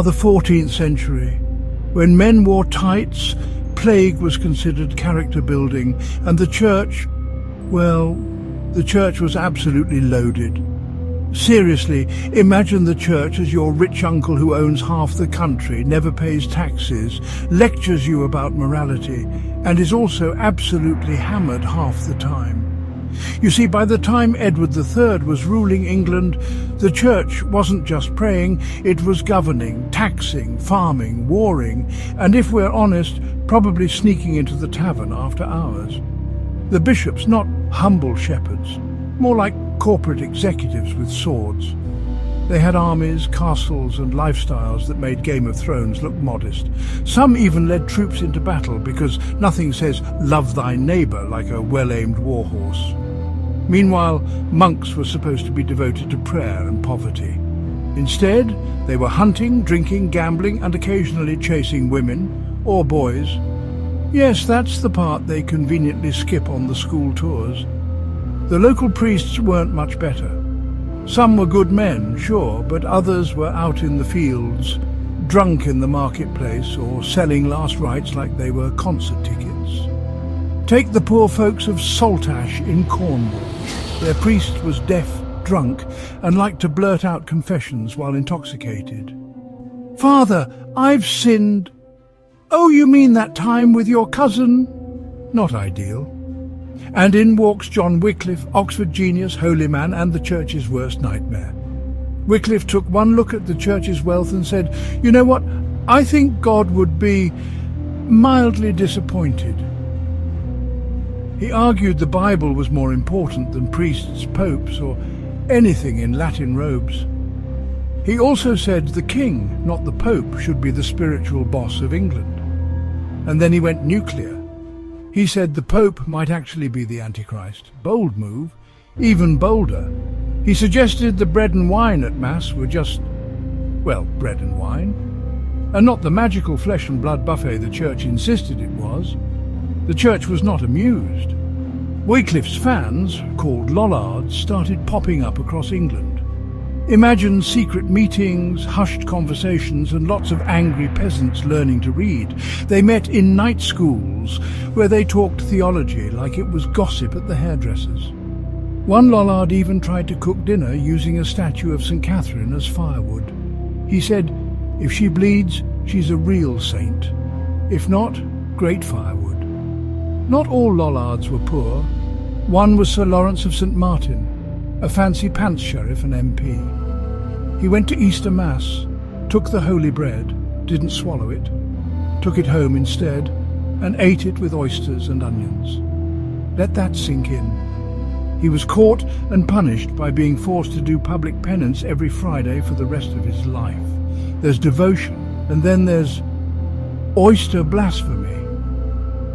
the 14th century. When men wore tights, plague was considered character building, and the church was absolutely loaded. Seriously, imagine the church as your rich uncle who owns half the country, never pays taxes, lectures you about morality, and is also absolutely hammered half the time. You see, by the time Edward III was ruling England, the church wasn't just praying, it was governing, taxing, farming, warring, and if we're honest, probably sneaking into the tavern after hours. The bishops, not humble shepherds, more like corporate executives with swords. They had armies, castles and lifestyles that made Game of Thrones look modest. Some even led troops into battle because nothing says love thy neighbour like a well-aimed warhorse. Meanwhile, monks were supposed to be devoted to prayer and poverty. Instead, they were hunting, drinking, gambling and occasionally chasing women or boys. Yes, that's the part they conveniently skip on the school tours. The local priests weren't much better. Some were good men, sure, but others were out in the fields, drunk in the marketplace or selling last rites like they were concert tickets. Take the poor folks of Saltash in Cornwall. Their priest was deaf, drunk, and liked to blurt out confessions while intoxicated. "Father, I've sinned." "Oh, you mean that time with your cousin?" Not ideal. And in walks John Wycliffe, Oxford genius, holy man, and the church's worst nightmare. Wycliffe took one look at the church's wealth and said, "You know what? I think God would be mildly disappointed." He argued the Bible was more important than priests, popes, or anything in Latin robes. He also said the king, not the pope, should be the spiritual boss of England. And then he went nuclear. He said the Pope might actually be the Antichrist. Bold move. Even bolder. He suggested the bread and wine at Mass were just, bread and wine. And not the magical flesh and blood buffet the Church insisted it was. The Church was not amused. Wycliffe's fans, called Lollards, started popping up across England. Imagine secret meetings, hushed conversations, and lots of angry peasants learning to read. They met in night schools, where they talked theology like it was gossip at the hairdressers. One Lollard even tried to cook dinner using a statue of St. Catherine as firewood. He said, if she bleeds, she's a real saint. If not, great firewood. Not all Lollards were poor. One was Sir Lawrence of St. Martin, a fancy pants sheriff and MP. He went to Easter Mass, took the holy bread, didn't swallow it, took it home instead, and ate it with oysters and onions. Let that sink in. He was caught and punished by being forced to do public penance every Friday for the rest of his life. There's devotion, and then there's oyster blasphemy.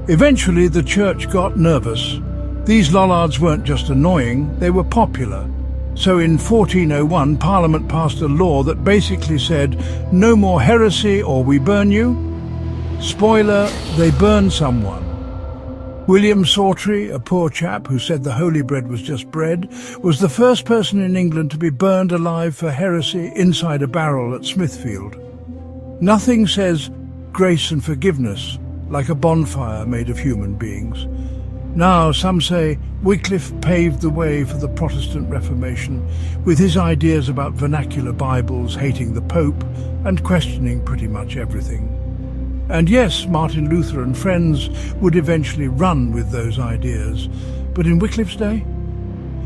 Eventually the church got nervous. These Lollards weren't just annoying, they were popular. So in 1401, Parliament passed a law that basically said, no more heresy or we burn you. Spoiler, they burned someone. William Sawtry, a poor chap who said the holy bread was just bread, was the first person in England to be burned alive for heresy inside a barrel at Smithfield. Nothing says grace and forgiveness like a bonfire made of human beings. Now, some say Wycliffe paved the way for the Protestant Reformation with his ideas about vernacular Bibles, hating the Pope, and questioning pretty much everything. And yes, Martin Luther and friends would eventually run with those ideas, but in Wycliffe's day,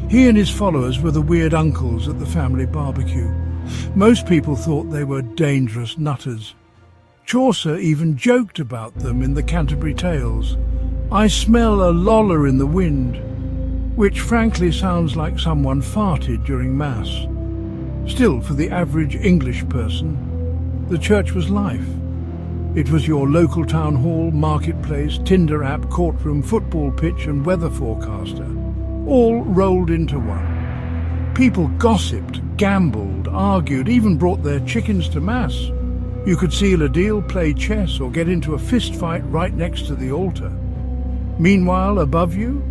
he and his followers were the weird uncles at the family barbecue. Most people thought they were dangerous nutters. Chaucer even joked about them in the Canterbury Tales. I smell a loller in the wind, which frankly sounds like someone farted during Mass. Still, for the average English person, the church was life. It was your local town hall, marketplace, Tinder app, courtroom, football pitch and weather forecaster, all rolled into one. People gossiped, gambled, argued, even brought their chickens to Mass. You could seal a deal, play chess, or get into a fist fight right next to the altar. Meanwhile, above you,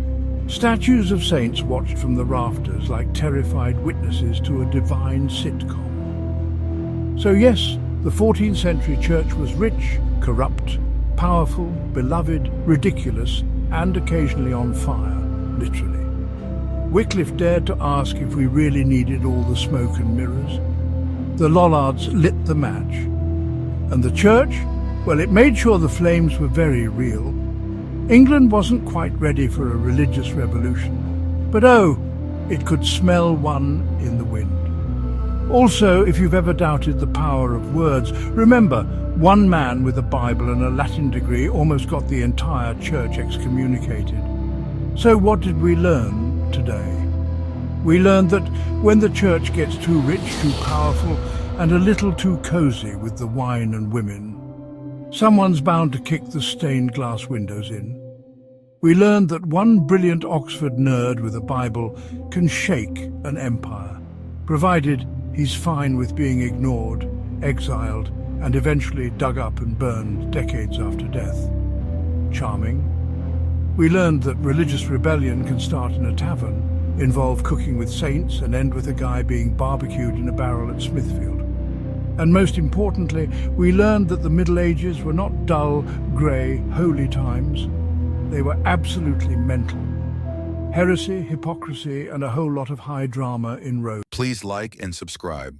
statues of saints watched from the rafters like terrified witnesses to a divine sitcom. So yes, The 14th century church was rich, corrupt, powerful, beloved, ridiculous, and occasionally on fire, literally. Wycliffe dared to ask if we really needed all the smoke and mirrors. The Lollards lit the match. And the church? Well, it made sure the flames were very real. England wasn't quite ready for a religious revolution. But oh, it could smell one in the wind. Also, if you've ever doubted the power of words, remember, one man with a Bible and a Latin degree almost got the entire church excommunicated. So what did we learn today? We learned that when the church gets too rich, too powerful, and a little too cozy with the wine and women, someone's bound to kick the stained glass windows in. We learned that one brilliant Oxford nerd with a Bible can shake an empire, provided he's fine with being ignored, exiled, and eventually dug up and burned decades after death. Charming. We learned that religious rebellion can start in a tavern, involve cooking with saints, and end with a guy being barbecued in a barrel at Smithfield. And most importantly, we learned that the Middle Ages were not dull, grey, holy times. They were absolutely mental. Heresy, hypocrisy, and a whole lot of high drama in Rome. Please like and subscribe.